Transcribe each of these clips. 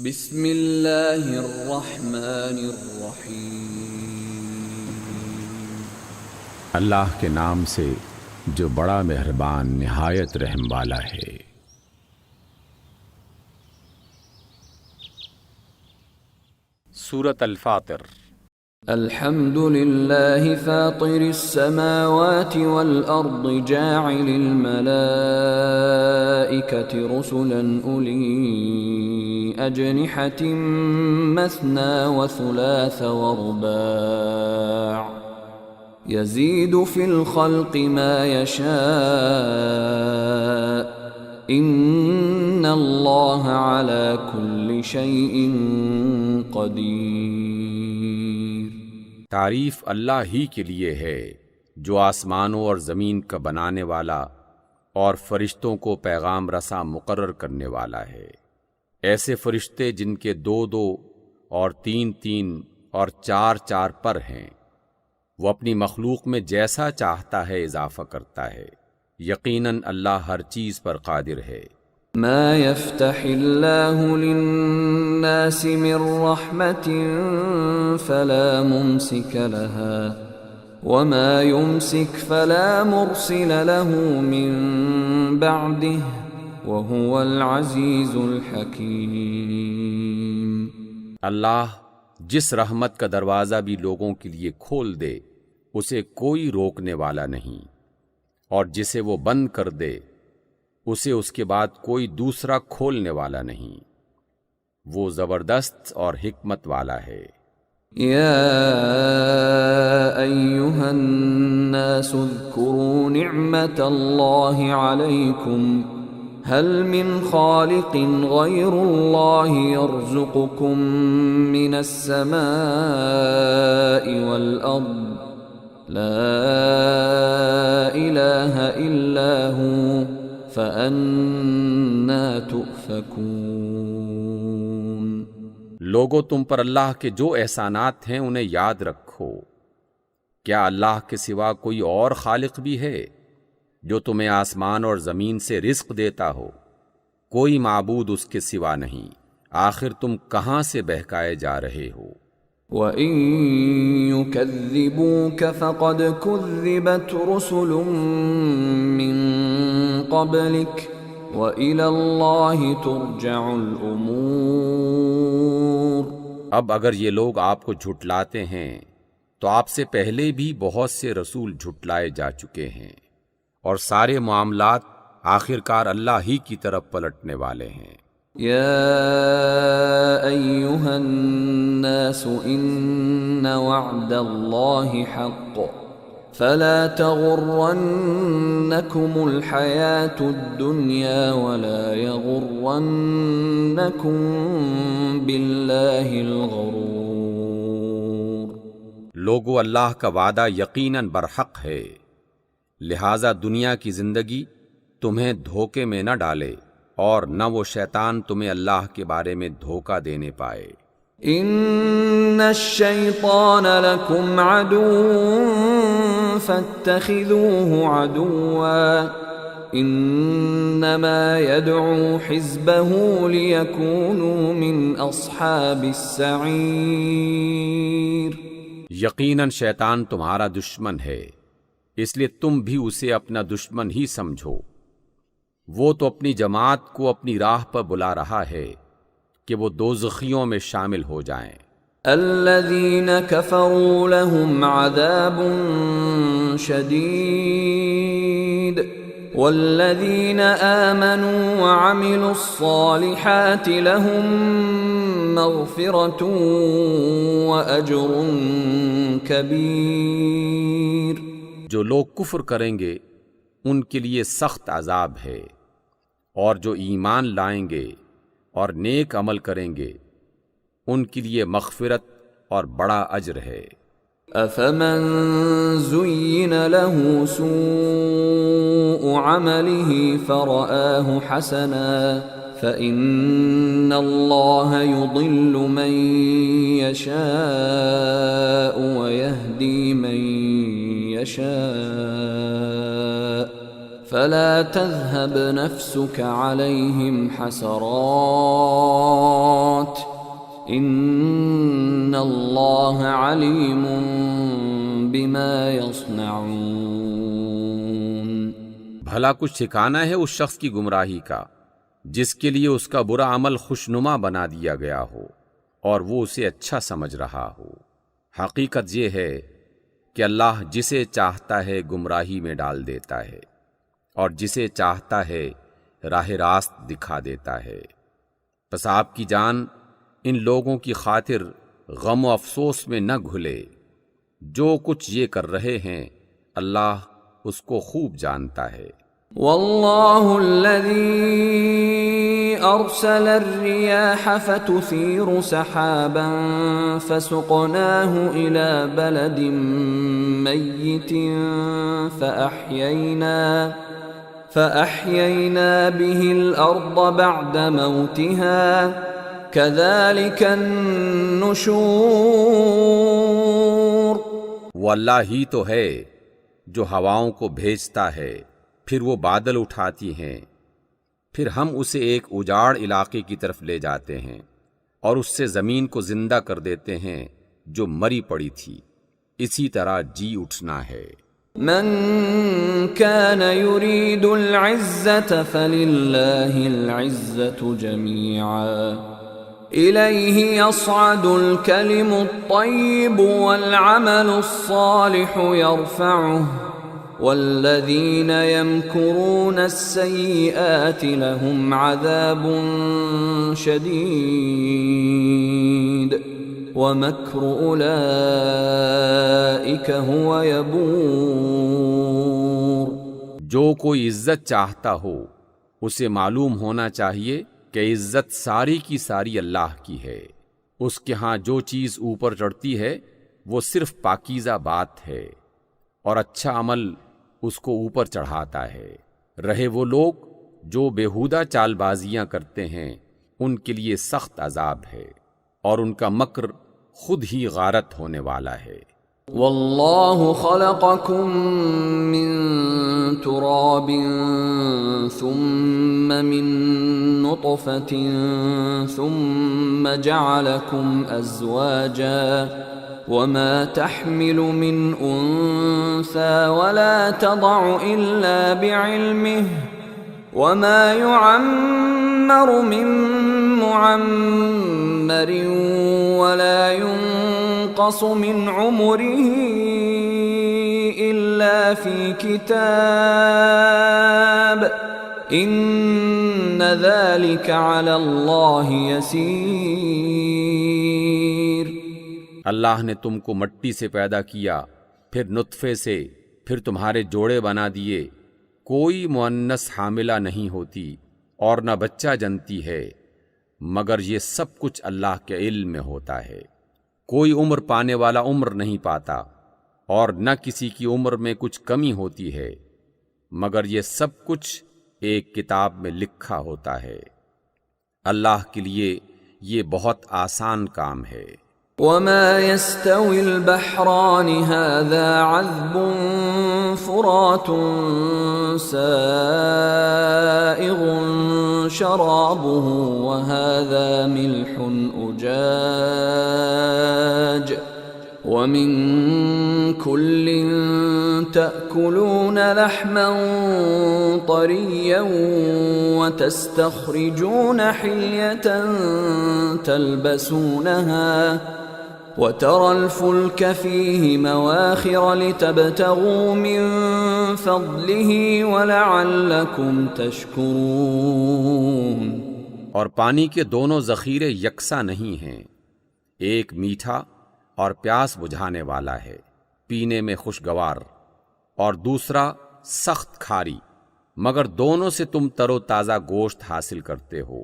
بسم اللہ الرحمن الرحیم۔ اللہ کے نام سے جو بڑا مہربان نہایت رحم والا ہے۔ سورۃ الفاطر۔ الحمد للہ فاطر السماوات والارض جاعل الملائکۃ رسلا اولی اجنحۃ مثنى وثلاث ورباع یزید فی الخلق ما یشاء ان اللہ علی کل شیء قدیر۔ تعریف اللہ ہی کے لیے ہے جو آسمانوں اور زمین کا بنانے والا اور فرشتوں کو پیغام رساں مقرر کرنے والا ہے۔ ایسے فرشتے جن کے 2 اور 3 اور 4 پر ہیں، وہ اپنی مخلوق میں جیسا چاہتا ہے اضافہ کرتا ہے۔ یقیناً اللہ ہر چیز پر قادر ہے۔ ما يفتح اللہ للناس من رحمت فلا ممسک لها وما يمسک فلا مرسل له من بعده وهو العزیز الحکیم۔ اللہ جس رحمت کا دروازہ بھی لوگوں کے لیے کھول دے اسے کوئی روکنے والا نہیں، اور جسے وہ بند کر دے اسے اس کے بعد کوئی دوسرا کھولنے والا نہیں۔ وہ زبردست اور حکمت والا ہے۔ یا ایہا الناس اذکروا نعمت اللہ علیکم هل من خالق غیر اللہ یرزقکم من السماء والارض لا الہ الا ہو فَأَنَّا تُؤْفَكُونَ۔ لوگو تم پر اللہ کے جو احسانات ہیں انہیں یاد رکھو۔ کیا اللہ کے سوا کوئی اور خالق بھی ہے جو تمہیں آسمان اور زمین سے رزق دیتا ہو؟ کوئی معبود اس کے سوا نہیں، آخر تم کہاں سے بہکائے جا رہے ہو؟ وَإِن يُكَذِّبُوكَ فَقَدْ كُذِّبَتْ رُسُلٌ مِّن قَبْلِكَ وَإِلَى اللَّهِ تُرْجَعُ الْأُمُورُ۔ اب اگر یہ لوگ آپ کو جھٹلاتے ہیں تو آپ سے پہلے بھی بہت سے رسول جھٹلائے جا چکے ہیں، اور سارے معاملات آخرکار اللہ ہی کی طرف پلٹنے والے ہیں۔ یا ایہا الناس ان وعد اللہ حق فلا تغرنکم الحیاة الدنیا ولا یغرنکم باللہ الغرور۔ لوگو اللہ کا وعدہ یقیناً برحق ہے، لہذا دنیا کی زندگی تمہیں دھوکے میں نہ ڈالے اور نہ وہ شیطان تمہیں اللہ کے بارے میں دھوکہ دینے پائے۔ ان الشیطان لکم عدو فاتخذوه عدوا انما يدعو حزبه ليكونوا من اصحاب السعیر۔ یقیناً شیطان تمہارا دشمن ہے، اس لیے تم بھی اسے اپنا دشمن ہی سمجھو۔ وہ تو اپنی جماعت کو اپنی راہ پر بلا رہا ہے کہ وہ دوزخیوں میں شامل ہو جائیں۔ الذین کفروا لهم عذاب شدید والذین آمنوا وعملوا الصالحات لهم مغفرۃ واجر کبیر۔ جو لوگ کفر کریں گے ان کے لیے سخت عذاب ہے، اور جو ایمان لائیں گے اور نیک عمل کریں گے ان کے لیے مغفرت اور بڑا اجر ہے۔ افمن زین له سوء عمله فرآه حسنا فإن اللہ يضل من يشاء ويهدي من يشاء فلا تذهب نفسك عليهم حسرات ان اللہ علیم بما يصنعون۔ بھلا کچھ ٹھکانہ ہے اس شخص کی گمراہی کا جس کے لیے اس کا برا عمل خوشنما بنا دیا گیا ہو اور وہ اسے اچھا سمجھ رہا ہو۔ حقیقت یہ ہے کہ اللہ جسے چاہتا ہے گمراہی میں ڈال دیتا ہے اور جسے چاہتا ہے راہ راست دکھا دیتا ہے۔ پس آپ کی جان ان لوگوں کی خاطر غم و افسوس میں نہ گھلے، جو کچھ یہ کر رہے ہیں اللہ اس کو خوب جانتا ہے۔ واللہ الذی ارسل الرياح فتثير سحابا فسقناه الى بلد میت فأحيينا به الأرض بعد موتها كذلك النشور۔ وہ اللہ ہی تو ہے جو ہواؤں کو بھیجتا ہے، پھر وہ بادل اٹھاتی ہیں، پھر ہم اسے ایک اجاڑ علاقے کی طرف لے جاتے ہیں اور اس سے زمین کو زندہ کر دیتے ہیں جو مری پڑی تھی، اسی طرح جی اٹھنا ہے۔ من كان يريد العزة فلله العزة جميعا إليه يصعد الكلم الطيب والعمل الصالح يرفعه والذين يمكرون السيئات لهم عذاب شديد وَمَكْرُ أُولَئِكَ هُوَ يَبُورُ۔ جو کوئی عزت چاہتا ہو اسے معلوم ہونا چاہیے کہ عزت ساری کی ساری اللہ کی ہے۔ اس کے ہاں جو چیز اوپر چڑھتی ہے وہ صرف پاکیزہ بات ہے اور اچھا عمل اس کو اوپر چڑھاتا ہے۔ رہے وہ لوگ جو بیہودہ چال بازیاں کرتے ہیں ان کے لیے سخت عذاب ہے اور ان کا مکر خود ہی غارت ہونے والا ہے۔ واللہ خلقکم من تراب ثم من نطفة ثم جعلکم ازواجا وما تحمل من انثى ولا تضع الا بعلمه وما يعمر من معمر ولا ينقص من عمره إلا في كتاب إن ذلك على الله يسير۔ اللہ نے تم کو مٹی سے پیدا کیا، پھر نطفے سے، پھر تمہارے جوڑے بنا دیے۔ کوئی مؤنث حاملہ نہیں ہوتی اور نہ بچہ جنتی ہے، مگر یہ سب کچھ اللہ کے علم میں ہوتا ہے۔ کوئی عمر پانے والا عمر نہیں پاتا اور نہ کسی کی عمر میں کچھ کمی ہوتی ہے، مگر یہ سب کچھ ایک کتاب میں لکھا ہوتا ہے۔ اللہ کے لیے یہ بہت آسان کام ہے۔ وما يستوي البحران هذا عذب فرات سائغ شرابه وهذا ملح أجاج ومن كل تأكلون لحما طريا وتستخرجون حلية تلبسونها وترى الفلك فيه مواخر لتبتغوا من فضله ولعلكم تشكرون۔ اور پانی کے دونوں ذخیرے یکساں نہیں ہیں، ایک میٹھا اور پیاس بجھانے والا ہے، پینے میں خوشگوار، اور دوسرا سخت کھاری، مگر دونوں سے تم تر و تازہ گوشت حاصل کرتے ہو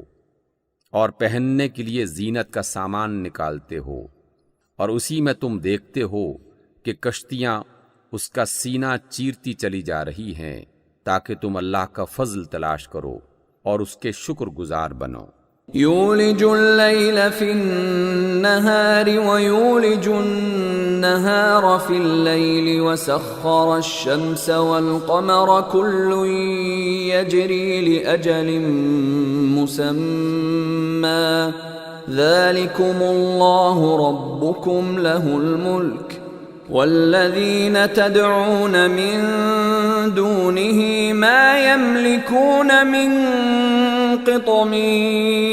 اور پہننے کے لیے زینت کا سامان نکالتے ہو، اور اسی میں تم دیکھتے ہو کہ کشتیاں اس کا سینہ چیرتی چلی جا رہی ہیں تاکہ تم اللہ کا فضل تلاش کرو اور اس کے شکر گزار بنو۔ يولج الليل في النهار ويولج النهار في الليل وسخر الشمس والقمر كل يجري لأجل مسمى ذلكم الله ربكم له الملك والذين تدعون من دونه ما يملكون من قطمیر۔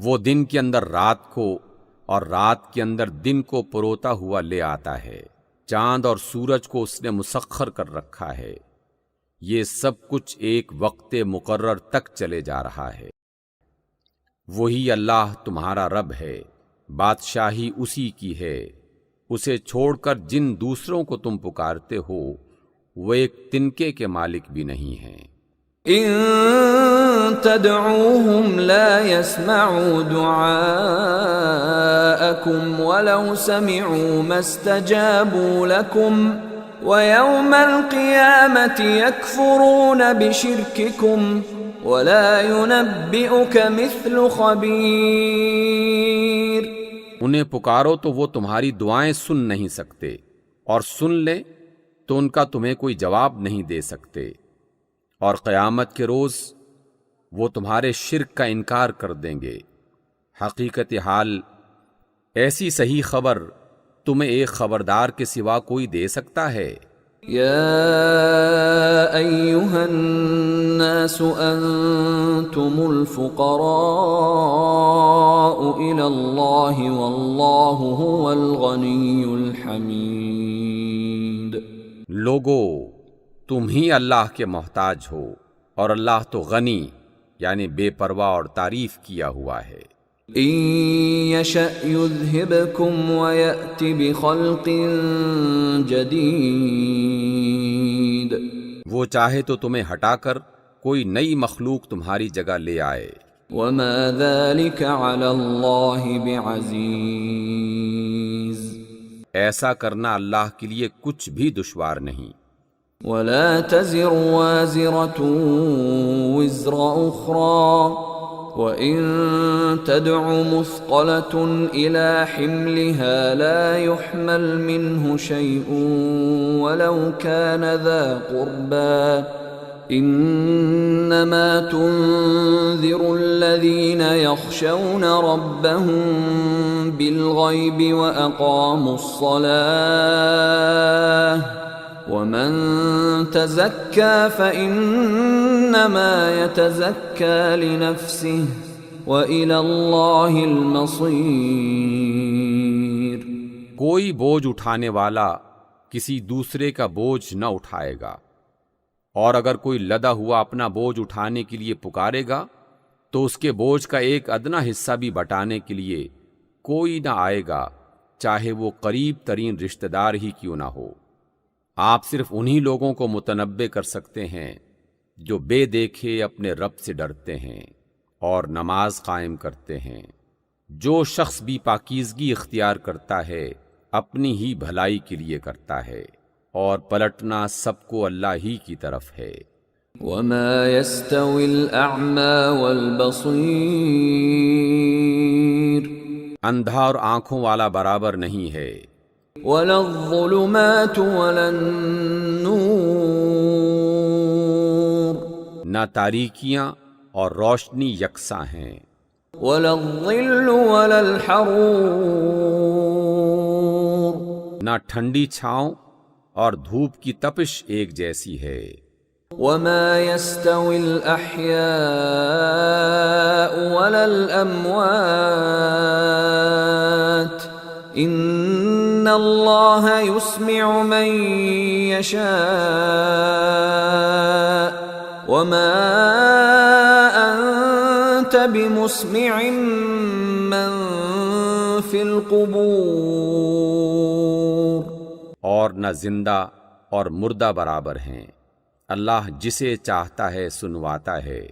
وہ دن کے اندر رات کو اور رات کے اندر دن کو پروتا ہوا لے آتا ہے، چاند اور سورج کو اس نے مسخر کر رکھا ہے، یہ سب کچھ ایک وقت مقرر تک چلے جا رہا ہے۔ وہی اللہ تمہارا رب ہے، بادشاہی اسی کی ہے، اسے چھوڑ کر جن دوسروں کو تم پکارتے ہو وہ ایک تنکے کے مالک بھی نہیں ہیں۔ ان تدعوهم لا يسمعوا دعاءكم ولو سمعوا ما استجابوا لكم ويوم القيامة يكفرون بشرككم ولا ينبئك مثل خبير۔ انہیں پکارو تو وہ تمہاری دعائیں سن نہیں سکتے، اور سن لے تو ان کا تمہیں کوئی جواب نہیں دے سکتے، اور قیامت کے روز وہ تمہارے شرک کا انکار کر دیں گے۔ حقیقت حال ایسی صحیح خبر تمہیں ایک خبردار کے سوا کوئی دے سکتا ہے؟ یا ایھا الناس انتم الفقراء الی اللہ واللہ هو الغنی الحمید۔ لوگو، تم ہی اللہ کے محتاج ہو، اور اللہ تو غنی یعنی بے پرواہ اور تعریف کیا ہوا ہے۔ ان یشأ یذھبکم ویأت بخلق جدید، وہ چاہے تو تمہیں ہٹا کر کوئی نئی مخلوق تمہاری جگہ لے آئے۔ وما ذلک علی اللہ بعزیز، ایسا کرنا اللہ کے لیے کچھ بھی دشوار نہیں۔ ولا تزر وازرة وزر أخرى وإن تدع مثقلة إلى حملها لا يحمل منه شيء ولو كان ذا قربى إنما تنذر الذين يخشون ربهم بالغيب وأقاموا الصلاة ومن تزكى فإنما يتزكى لنفسه وإلى الله المصير۔ کوئی بوجھ اٹھانے والا کسی دوسرے کا بوجھ نہ اٹھائے گا، اور اگر کوئی لدا ہوا اپنا بوجھ اٹھانے کے لیے پکارے گا تو اس کے بوجھ کا ایک ادنا حصہ بھی بٹانے کے لیے کوئی نہ آئے گا، چاہے وہ قریب ترین رشتہ دار ہی کیوں نہ ہو۔ آپ صرف انہی لوگوں کو متنبع کر سکتے ہیں جو بے دیکھے اپنے رب سے ڈرتے ہیں اور نماز قائم کرتے ہیں۔ جو شخص بھی پاکیزگی اختیار کرتا ہے اپنی ہی بھلائی کے لیے کرتا ہے، اور پلٹنا سب کو اللہ ہی کی طرف ہے۔ وما يستوي الأعمى والبصير، اندھا اور آنکھوں والا برابر نہیں ہے، ولا الظلمات ولا النور، نہ تاریکیاں اور روشنی یکساں ہیں، ولا الظل ولا الحرور، نہ ٹھنڈی چھاؤں اور دھوپ کی تپش ایک جیسی ہے۔ وما يستوي الأحياء ولا الأموات إن الله يسمع من يشاء وما أنت بمسمع من في القبور۔ اور نہ زندہ اور مردہ برابر ہیں، اللہ جسے چاہتا ہے سنواتا ہے،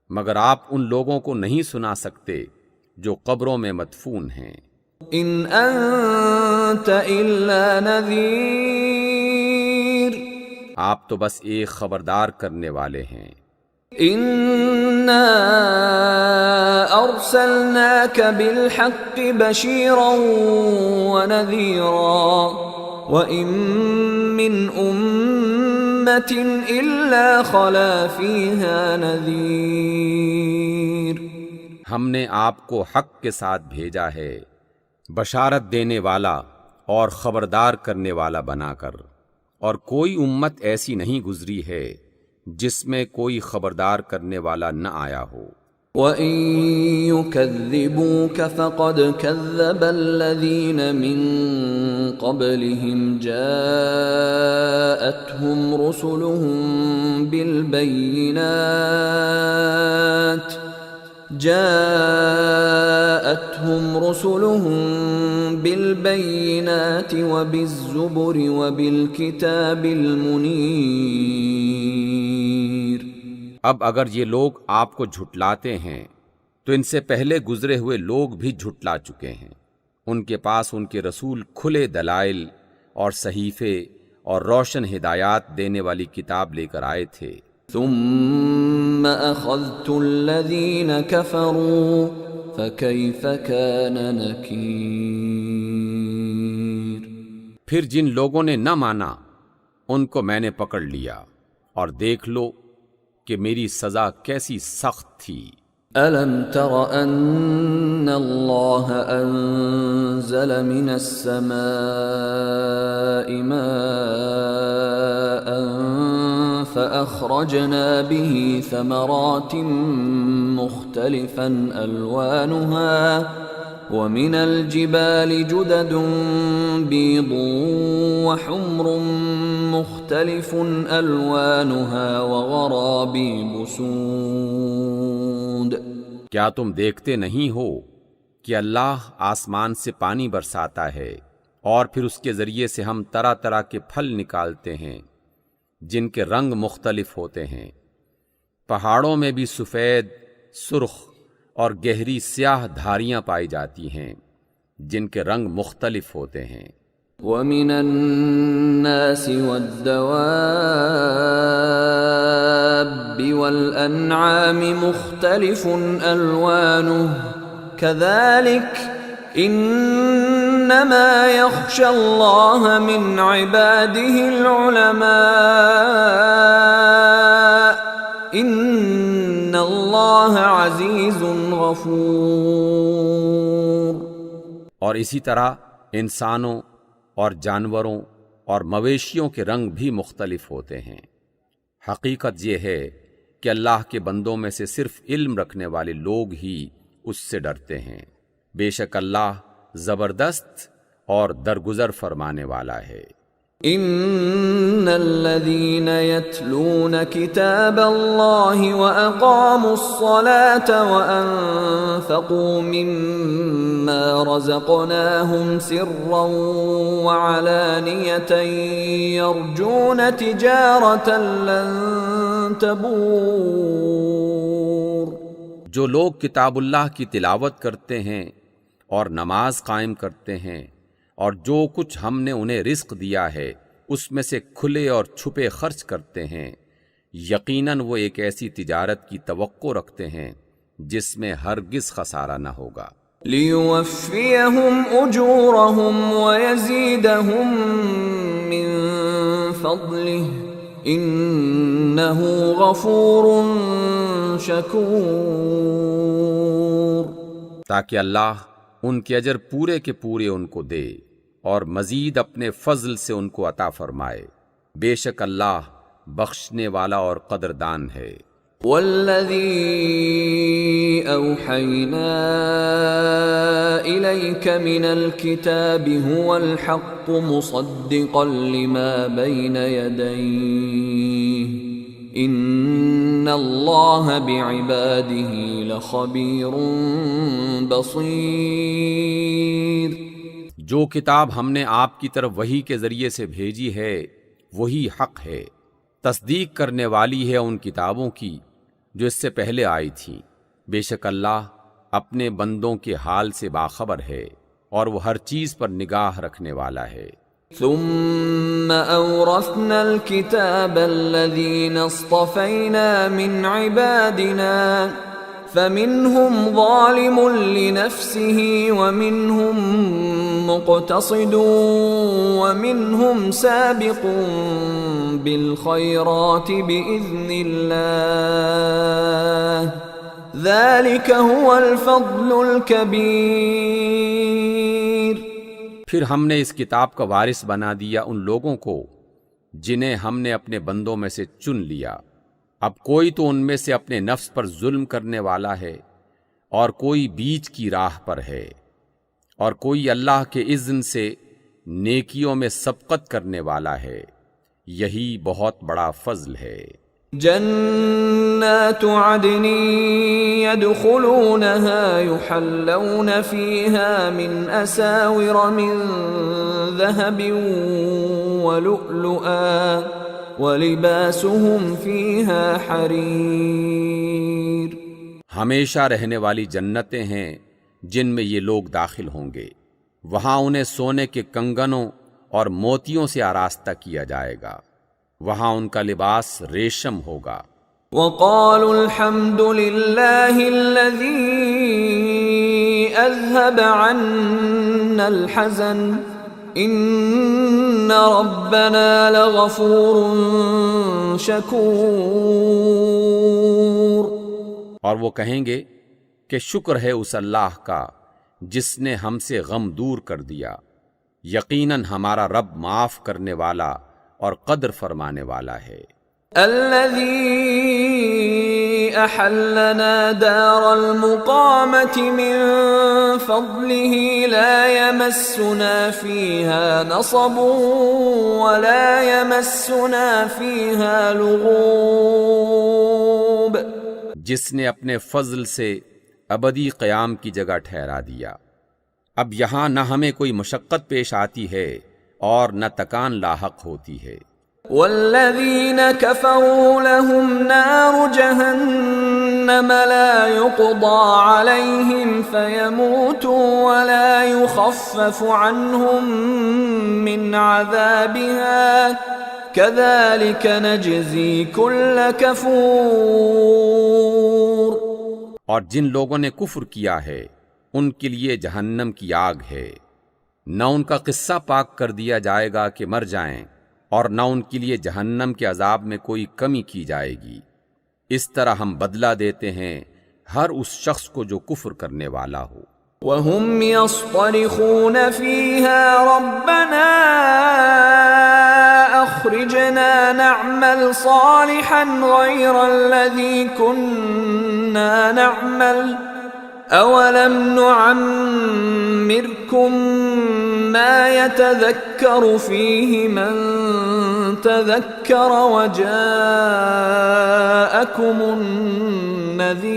مگر آپ ان لوگوں کو نہیں سنا سکتے جو قبروں میں مدفون ہیں۔ ان انت الا نذیر، آپ تو بس ایک خبردار کرنے والے ہیں۔ إنا أرسلناك بالحق بشيرا ونذيرا وإن من أمة إلا خلا فيها نذير. ہم نے آپ کو حق کے ساتھ بھیجا ہے، بشارت دینے والا اور خبردار کرنے والا بنا کر، اور کوئی امت ایسی نہیں گزری ہے جس میں کوئی خبردار کرنے والا نہ آیا ہو. وَإِن يُكَذِّبُوكَ فَقَدْ كَذَّبَ الَّذِينَ مِن قَبْلِهِمْ جَاءَتْهُمْ رُسُلُهُم بالبينات وبالزبر وبالكتاب المنير. اب اگر یہ لوگ آپ کو جھٹلاتے ہیں تو ان سے پہلے گزرے ہوئے لوگ بھی جھٹلا چکے ہیں. ان کے پاس ان کے رسول کھلے دلائل اور صحیفے اور روشن ہدایات دینے والی کتاب لے کر آئے تھے. ثم أخذت الذين كفروا فكيف كان نكير. پھر جن لوگوں نے نہ مانا ان کو میں نے پکڑ لیا، اور دیکھ لو کہ میری سزا کیسی سخت تھی. ألم تر أن الله أنزل من السماء ماء فأخرجنا به ثمرات مختلفا ألوانها ومن الجبال جدد بيض وحمر مختلف ألوانها وغرابيب سود. کیا تم دیکھتے نہیں ہو کہ اللہ آسمان سے پانی برساتا ہے اور پھر اس کے ذریعے سے ہم طرح طرح کے پھل نکالتے ہیں جن کے رنگ مختلف ہوتے ہیں. پہاڑوں میں بھی سفید، سرخ اور گہری سیاہ دھاریاں پائی جاتی ہیں جن کے رنگ مختلف ہوتے ہیں. وَمِنَ النَّاسِ وَالدَّوَابِّ وَالْأَنْعَامِ مُخْتَلِفٌ أَلْوَانُهُ كَذَلِكَ إِنَّمَا يَخْشَى اللَّهَ مِنْ عِبَادِهِ الْعُلَمَاءُ إِنَّ اللَّهَ عَزِيزٌ غَفُورٌ. اور اسی طرح انسانوں اور جانوروں اور مویشیوں کے رنگ بھی مختلف ہوتے ہیں. حقیقت یہ ہے کہ اللہ کے بندوں میں سے صرف علم رکھنے والے لوگ ہی اس سے ڈرتے ہیں. بے شک اللہ زبردست اور درگزر فرمانے والا ہے. ان الذين يتلون كتاب الله واقاموا الصلاه وانفقوا مما رزقناهم سرا وعلانيه يرجون تجاره لن تبور. جو لوگ کتاب اللہ کی تلاوت کرتے ہیں اور نماز قائم کرتے ہیں اور جو کچھ ہم نے انہیں رزق دیا ہے اس میں سے کھلے اور چھپے خرچ کرتے ہیں، یقیناً وہ ایک ایسی تجارت کی توقع رکھتے ہیں جس میں ہرگز خسارہ نہ ہوگا. لِيُوَفِّيَهُمْ أُجُورَهُمْ وَيَزِيدَهُمْ مِنْ فَضْلِهِ إِنَّهُ غَفُورٌ شَكُورٌ. تاکہ اللہ ان کے اجر پورے کے پورے ان کو دے اور مزید اپنے فضل سے ان کو عطا فرمائے. بے شک اللہ بخشنے والا اور قدردان ہے. وَالَّذِي أَوْحَيْنَا إِلَيْكَ مِنَ الْكِتَابِ هُوَ الْحَقُّ مُصَدِّقًا لِمَا بَيْنَ يَدَيْهِ إِنَّ اللَّهَ بِعِبَادِهِ لَخَبِيرٌ بَصِيرٌ. جو کتاب ہم نے آپ کی طرف وحی کے ذریعے سے بھیجی ہے وہی حق ہے، تصدیق کرنے والی ہے ان کتابوں کی جو اس سے پہلے آئی تھیں. بے شک اللہ اپنے بندوں کے حال سے باخبر ہے اور وہ ہر چیز پر نگاہ رکھنے والا ہے. ثم أورثنا الكتاب الذين اصطفينا من عبادنا فمنهم ظالم لنفسه ومنهم مقتصد ومنهم سابق بالخيرات بإذن الله ذلك هو الفضل الكبير۔ پھر ہم نے اس کتاب کا وارث بنا دیا ان لوگوں کو جنہیں ہم نے اپنے بندوں میں سے چن لیا۔ اب کوئی تو ان میں سے اپنے نفس پر ظلم کرنے والا ہے اور کوئی بیچ کی راہ پر ہے اور کوئی اللہ کے اذن سے نیکیوں میں سبقت کرنے والا ہے، یہی بہت بڑا فضل ہے۔ جنات عدن يدخلونها يحلون فيها من أساور من ذهب ولؤلؤا ولباسهم فيها حرير۔ ہمیشہ رہنے والی جنتیں ہیں جن میں یہ لوگ داخل ہوں گے، وہاں انہیں سونے کے کنگنوں اور موتیوں سے آراستہ کیا جائے گا، وہاں ان کا لباس ریشم ہوگا۔ وقالوا الحمد لله الذي أذهب عنا الحزن إن ربنا لغفور شكور۔ اور وہ کہیں گے کہ شکر ہے اس اللہ کا جس نے ہم سے غم دور کر دیا، یقیناً ہمارا رب معاف کرنے والا اور قدر فرمانے والا ہے۔ الذي أحلنا دار المقامة من فضله لا يمسنا فيها نصب ولا يمسنا فيها لغوب۔ جس نے اپنے فضل سے ابدی قیام کی جگہ ٹھہرا دیا، اب یہاں نہ ہمیں کوئی مشقت پیش آتی ہے اور نہ تکان لاحق ہوتی ہے۔ والذین کفروا لهم نار جہنم لا يقضى عليهم فيموتوا ولا يخفف عنهم من عذابها كذلك نجزي كل كفور۔ اور جن لوگوں نے کفر کیا ہے ان کے لیے جہنم کی آگ ہے، نہ ان کا قصہ پاک کر دیا جائے گا کہ مر جائیں، اور نہ ان کے لیے جہنم کے عذاب میں کوئی کمی کی جائے گی۔ اس طرح ہم بدلہ دیتے ہیں ہر اس شخص کو جو کفر کرنے والا ہو۔ وَهُمْ يَصْطَرِخُونَ فِيهَا رَبَّنَا أَخْرِجْنَا نَعْمَلْ صَالِحًا غَيْرَ الَّذِي كُنَّا نَعْمَلُ أَوَلَمْ نُعَمِّرْكُمْ مَا يَتَذَكَّرُ فِيهِ مَن تَذَكَّرَ وَجَاءَكُمُ النَّذِيرُ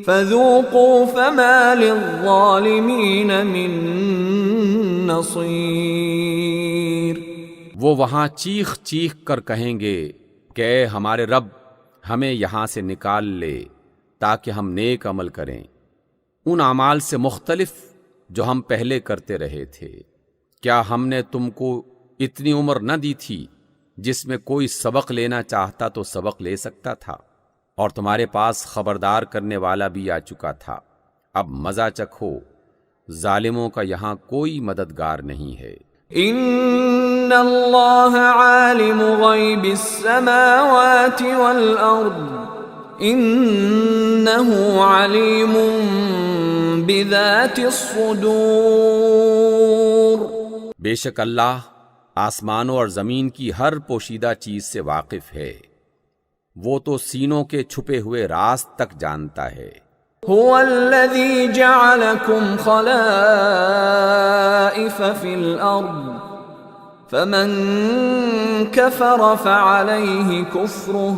فَذُوقُوا فَمَا لِلظَّالِمِينَ مِن نَصِيرٍ۔ وہ وہاں چیخ چیخ کر کہیں گے کہ اے ہمارے رب، ہمیں یہاں سے نکال لے تاکہ ہم نیک عمل کریں، ان اعمال سے مختلف جو ہم پہلے کرتے رہے تھے۔ کیا ہم نے تم کو اتنی عمر نہ دی تھی جس میں کوئی سبق لینا چاہتا تو سبق لے سکتا تھا، اور تمہارے پاس خبردار کرنے والا بھی آ چکا تھا۔ اب مزہ چکھو، ظالموں کا یہاں کوئی مددگار نہیں ہے۔ ان اللہ عالم غیب السماوات والارض انہ علیم بذات الصدور۔ بے شک اللہ آسمانوں اور زمین کی ہر پوشیدہ چیز سے واقف ہے، وہ تو سینوں کے چھپے ہوئے راز تک جانتا ہے۔ هو الذي جعلكم خلائف في الأرض فمن كفر فعليه كفره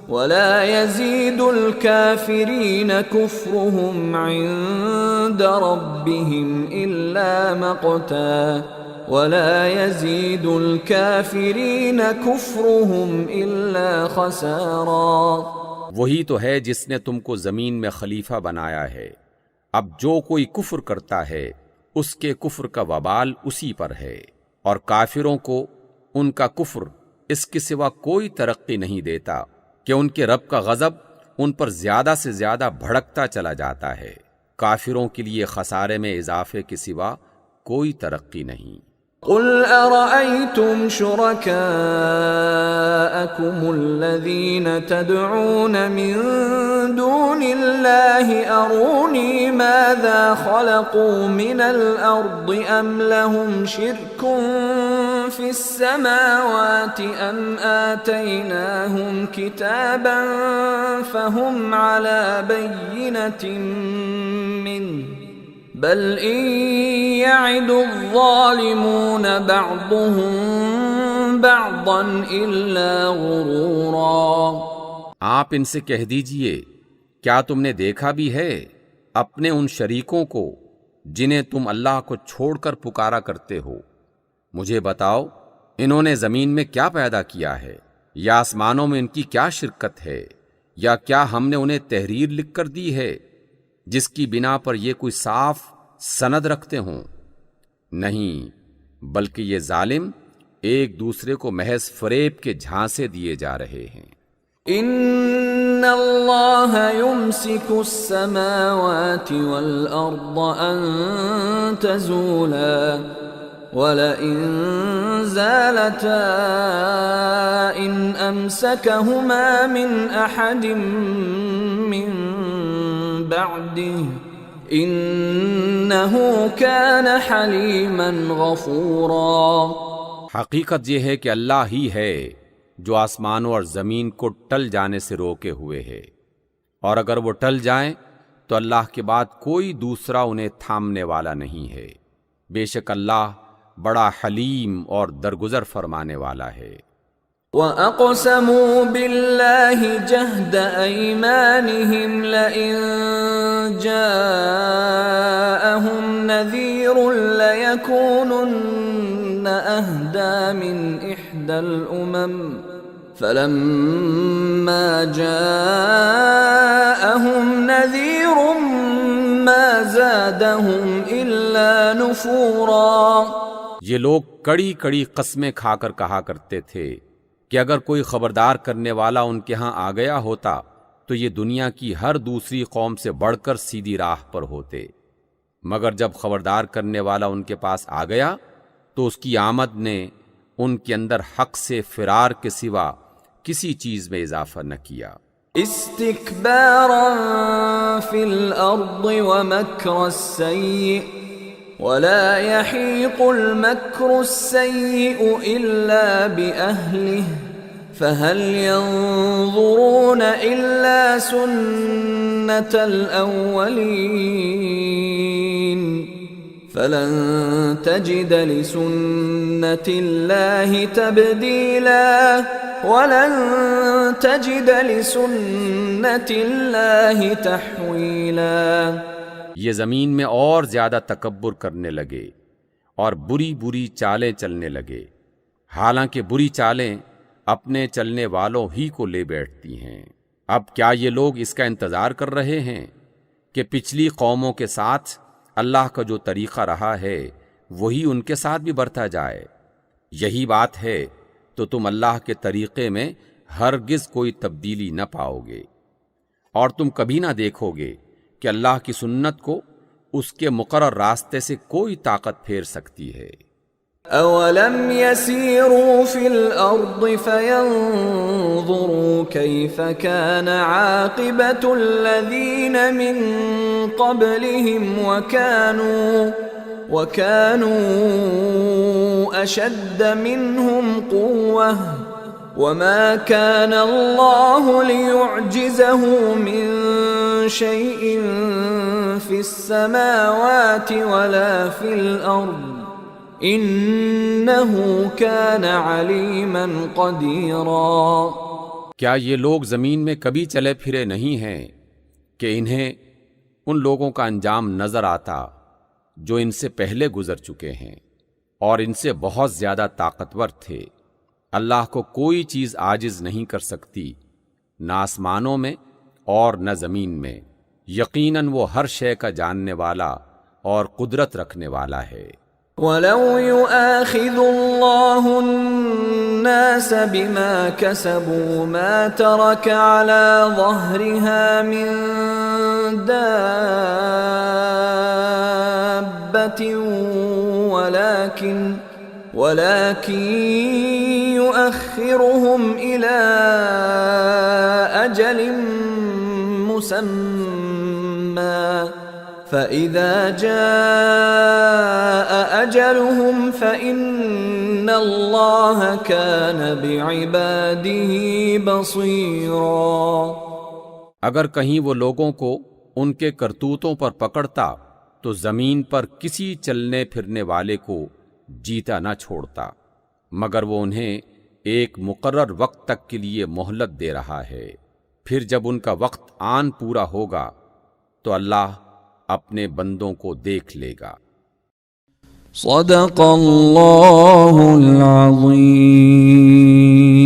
ولا يزيد الكافرين كفرهم عند ربهم إلا مقتا ولا يزيد الكافرين كفرهم إلا خسارا۔ وہی تو ہے جس نے تم کو زمین میں خلیفہ بنایا ہے، اب جو کوئی کفر کرتا ہے اس کے کفر کا وبال اسی پر ہے، اور کافروں کو ان کا کفر اس کے سوا کوئی ترقی نہیں دیتا کہ ان کے رب کا غضب ان پر زیادہ سے زیادہ بھڑکتا چلا جاتا ہے۔ کافروں کے لیے خسارے میں اضافے کے سوا کوئی ترقی نہیں۔ قل أرأيتم شركاءكم الذين تدعون من دون الله أروني ماذا خلقوا من الأرض أم لهم شرك في السماوات أم آتيناهم كتابا فهم على بينة منه بل إن يعد الظالمون بعضهم بعضا إلا غرورا۔ آپ ان سے کہہ دیجئے، کیا تم نے دیکھا بھی ہے اپنے ان شریکوں کو جنہیں تم اللہ کو چھوڑ کر پکارا کرتے ہو؟ مجھے بتاؤ، انہوں نے زمین میں کیا پیدا کیا ہے، یا آسمانوں میں ان کی کیا شرکت ہے، یا کیا ہم نے انہیں تحریر لکھ کر دی ہے جس کی بنا پر یہ کوئی صاف سند رکھتے ہوں؟ نہیں، بلکہ یہ ظالم ایک دوسرے کو محض فریب کے جھانسے دیے جا رہے ہیں۔ ان اللہ یمسک السماوات والارض ان تزولا ولئن زالتا ان امسکہما من احد من بعده انہ کان حلیما غفورا۔ حقیقت یہ ہے کہ اللہ ہی ہے جو آسمانوں اور زمین کو ٹل جانے سے روکے ہوئے ہے، اور اگر وہ ٹل جائیں تو اللہ کے بعد کوئی دوسرا انہیں تھامنے والا نہیں ہے۔ بے شک اللہ بڑا حلیم اور درگزر فرمانے والا ہے۔ وَأَقْسَمُوا بِاللَّهِ جَهْدَ أَيْمَانِهِمْ لَئِن جَاءَهُمْ نَذِيرٌ لَيَكُونُنَّ أَهْدَى مِنْ إِحْدَى الْأُمَمِ فَلَمَّا جَاءَهُمْ نَذِيرٌ مَا زَادَهُمْ إِلَّا نُفُورًا۔ یہ لوگ کڑی کڑی قسمیں کھا کر کہا کرتے تھے کہ اگر کوئی خبردار کرنے والا ان کے ہاں آ گیا ہوتا تو یہ دنیا کی ہر دوسری قوم سے بڑھ کر سیدھی راہ پر ہوتے، مگر جب خبردار کرنے والا ان کے پاس آ گیا تو اس کی آمد نے ان کے اندر حق سے فرار کے سوا کسی چیز میں اضافہ نہ کیا۔ استکبارا فی الارض ومکر السیئ ولا يحيق المكر السيء إلا بأهله فهل ينظرون إلا سنة الأولين فلن تجد لسنة الله تبديلا ولن تجد لسنة الله تحويلا۔ یہ زمین میں اور زیادہ تکبر کرنے لگے اور بری بری چالیں چلنے لگے، حالانکہ بری چالیں اپنے چلنے والوں ہی کو لے بیٹھتی ہیں۔ اب کیا یہ لوگ اس کا انتظار کر رہے ہیں کہ پچھلی قوموں کے ساتھ اللہ کا جو طریقہ رہا ہے وہی ان کے ساتھ بھی برتا جائے؟ یہی بات ہے تو تم اللہ کے طریقے میں ہرگز کوئی تبدیلی نہ پاؤ گے، اور تم کبھی نہ دیکھو گے کہ اللہ کی سنت کو اس کے مقرر راستے سے کوئی طاقت پھیر سکتی ہے۔ اولم يسيروا في الارض فينظروا كيف كان عاقبة الذين من قبلهم وكانوا اشد منهم قوة وما كان الله ليعجزه من شيء في السماوات ولا في الأرض إنه كان عليما قديرا۔ کیا یہ لوگ زمین میں کبھی چلے پھرے نہیں ہیں کہ انہیں ان لوگوں کا انجام نظر آتا جو ان سے پہلے گزر چکے ہیں اور ان سے بہت زیادہ طاقتور تھے؟ اللہ کو کوئی چیز عاجز نہیں کر سکتی، نہ آسمانوں میں اور نہ زمین میں۔ یقیناً وہ ہر شے کا جاننے والا اور قدرت رکھنے والا ہے۔ وَلَوْ يُؤَاخِذُ اللَّهُ النَّاسَ بِمَا كَسَبُوا مَا تَرَكَ عَلَى ظَهْرِهَا مِن دَابَّةٍ وَلَكِن يُؤَخِّرُهُمْ إِلَى أَجَلٍ مُّسَمًّى فَإِذَا جَاءَ أَجَلُهُمْ فَإِنَّ اللَّهَ كَانَ بِعِبَادِهِ بَصِيرًا۔ اگر کہیں وہ لوگوں کو ان کے کرتوتوں پر پکڑتا تو زمین پر کسی چلنے پھرنے والے کو جیتا نہ چھوڑتا، مگر وہ انہیں ایک مقرر وقت تک کے لیے مہلت دے رہا ہے، پھر جب ان کا وقت آن پورا ہوگا تو اللہ اپنے بندوں کو دیکھ لے گا۔ صدق اللہ العظیم۔